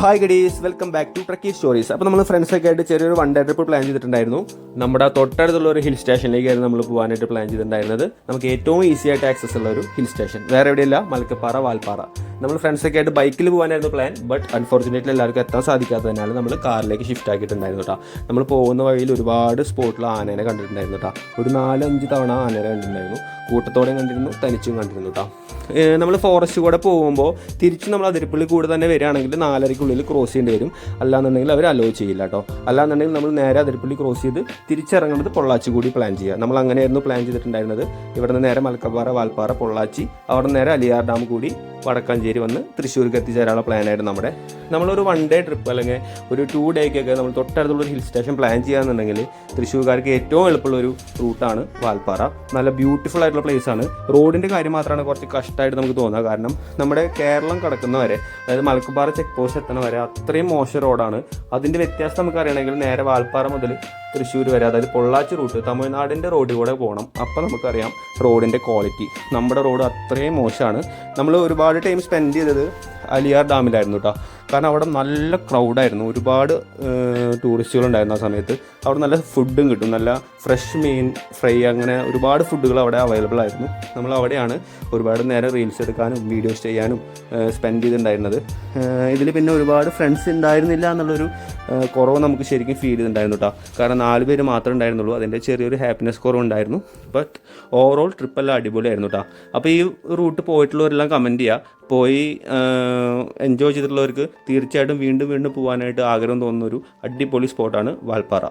Hi guys, welcome back to trekky stories. അപ്പോൾ നമ്മൾ ഫ്രണ്ട്സൊക്കെ ആയിട്ട് ചെറിയൊരു വൺ ഡേ ട്രിപ്പ് പ്ലാൻ ചെയ്തിട്ടുണ്ടായിരുന്നു. നമ്മുടെ തൊട്ടടുത്തുള്ള ഒരു ഹിൽ സ്റ്റേഷനിലേക്കായിരുന്നു നമ്മൾ പോകാനായിട്ട് പ്ലാൻ ചെയ്തിട്ടുണ്ടായിരുന്നത്. നമുക്ക് ഏറ്റവും ഈസി ആയിട്ട് ആക്സസ് ഉള്ള ഒരു ഹിൽ സ്റ്റേഷൻ വേറെ എവിടെയില്ല, മലക്കപ്പാറ, വാൽപ്പാറ. നമ്മൾ ഫ്രണ്ട്സൊക്കെ ആയിട്ട് ബൈക്കിൽ പോകാനായിരുന്നു പ്ലാൻ. ബട്ട് അൺഫോർച്ചുനേറ്റ്ലി എല്ലാവർക്കും എത്താൻ സാധിക്കാത്തതിനാൽ നമ്മൾ കാറിലേക്ക് ഷിഫ്റ്റ് ആക്കിയിട്ടുണ്ടായിരുന്നു കേട്ടോ. നമ്മൾ പോകുന്ന വഴിയിൽ ഒരുപാട് സ്പോട്ടിൽ ആനേനെ കണ്ടിട്ടുണ്ടായിരുന്നു കേട്ടോ. ഒരു 4-5 തവണ ആനേനെ കണ്ടിട്ടുണ്ടായിരുന്നു. കൂട്ടത്തോടെയും കണ്ടിരുന്നു, തനിച്ചും കണ്ടിരുന്നു കേട്ടോ. നമ്മൾ ഫോറസ്റ്റ് കൂടെ പോകുമ്പോൾ തിരിച്ച് നമ്മൾ അതിരപ്പള്ളി കൂടെ തന്നെ വരികയാണെങ്കിൽ 4:30-ക്കുള്ളിൽ ക്രോസ് ചെയ്യേണ്ടി വരും. അല്ലാന്നുണ്ടെങ്കിൽ അവർ അലോ ചെയ്യില്ല കേട്ടോ. അല്ലാന്നുണ്ടെങ്കിൽ നമ്മൾ നേരെ അതിരപ്പള്ളി ക്രോസ് ചെയ്ത് തിരിച്ചിറങ്ങുന്നത് പൊള്ളാച്ചി കൂടി പ്ലാൻ ചെയ്യുക. നമ്മൾ അങ്ങനെയായിരുന്നു പ്ലാൻ ചെയ്തിട്ടുണ്ടായിരുന്നത്. ഇവിടെ നിന്ന് നേരെ മലക്കപ്പാറ, വാൽപ്പാറ, പൊള്ളാച്ചി, അവിടെ നേരെ അലിയാർ ഡാം കൂടി വടക്കാഞ്ചേരി വന്ന് തൃശ്ശൂർക്ക് എത്തിച്ചേരാനുള്ള പ്ലാനായിരുന്നു നമ്മുടെ. നമ്മളൊരു 1 ഡേ ട്രിപ്പ് അല്ലെങ്കിൽ ഒരു 2 ഡേക്കൊക്കെ നമ്മൾ തൊട്ടടുത്തുള്ളൊരു ഹിൽ സ്റ്റേഷൻ പ്ലാൻ ചെയ്യാന്നുണ്ടെങ്കിൽ തൃശ്ശൂർക്കാർക്ക് ഏറ്റവും എളുപ്പമുള്ള ഒരു റൂട്ടാണ് വാൽപ്പാറ. നല്ല ബ്യൂട്ടിഫുൾ ആയിട്ടുള്ള പ്ലേസ് ആണ്. റോഡിൻ്റെ കാര്യം മാത്രമാണ് കുറച്ച് കഷ്ടമായിട്ട് നമുക്ക് തോന്നുക. കാരണം നമ്മുടെ കേരളം കടക്കുന്ന വരെ, അതായത് മലക്കപ്പാറ ചെക്ക് പോസ്റ്റ് എത്തുന്ന വരെ അത്രയും മോശം റോഡാണ്. അതിൻ്റെ വ്യത്യാസം നമുക്ക് അറിയണമെങ്കിൽ നേരെ വാൽപ്പാറ മുതൽ തൃശ്ശൂർ വരെ, അതായത് പൊള്ളാച്ചി റൂട്ട് തമിഴ്നാടിൻ്റെ റോഡിൽ കൂടെ പോകണം. അപ്പോൾ നമുക്കറിയാം റോഡിൻ്റെ ക്വാളിറ്റി. നമ്മുടെ റോഡ് അത്രയും മോശമാണ്. നമ്മൾ ഒരുപാട് ടൈം സ്പെൻഡ് ചെയ്തത് അലിയാർ ഡാമിലായിരുന്നു കേട്ടോ. കാരണം അവിടെ നല്ല ക്രൗഡായിരുന്നു. ഒരുപാട് ടൂറിസ്റ്റുകളുണ്ടായിരുന്നു ആ സമയത്ത്. അവിടെ നല്ല ഫുഡും കിട്ടും, നല്ല ഫ്രഷ് മീൻ ഫ്രൈ, അങ്ങനെ ഒരുപാട് ഫുഡുകൾ അവിടെ അവൈലബിൾ ആയിരുന്നു. നമ്മൾ അവിടെയാണ് ഒരുപാട് നേരം റീൽസ് എടുക്കാനും വീഡിയോസ് ചെയ്യാനും സ്പെൻഡ് ചെയ്തിട്ടുണ്ടായിരുന്നത്. ഇതിൽ പിന്നെ ഒരുപാട് ഫ്രണ്ട്സ് ഉണ്ടായിരുന്നില്ല എന്നുള്ളൊരു കുറവ് നമുക്ക് ശരിക്കും ഫീൽ ചെയ്തിട്ടുണ്ടായിരുന്നു കേട്ടോ. കാരണം 4 പേര് മാത്രമേ ഉണ്ടായിരുന്നുള്ളൂ. അതിൻ്റെ ചെറിയൊരു ഹാപ്പിനെസ് കുറവുണ്ടായിരുന്നു. ബട്ട് ഓവറോൾ ട്രിപ്പെല്ലാം അടിപൊളിയായിരുന്നു കേട്ടോ. അപ്പോൾ ഈ റൂട്ട് പോയിട്ടുള്ളവരെല്ലാം കമൻറ്റ് ചെയ്യുക. പോയി എൻജോയ് ചെയ്തിട്ടുള്ളവർക്ക് തീർച്ചയായിട്ടും വീണ്ടും വീണ്ടും പോകാനായിട്ട് ആഗ്രഹം തോന്നുന്നൊരു അടിപൊളി സ്പോട്ടാണ് വാൽപ്പാറ.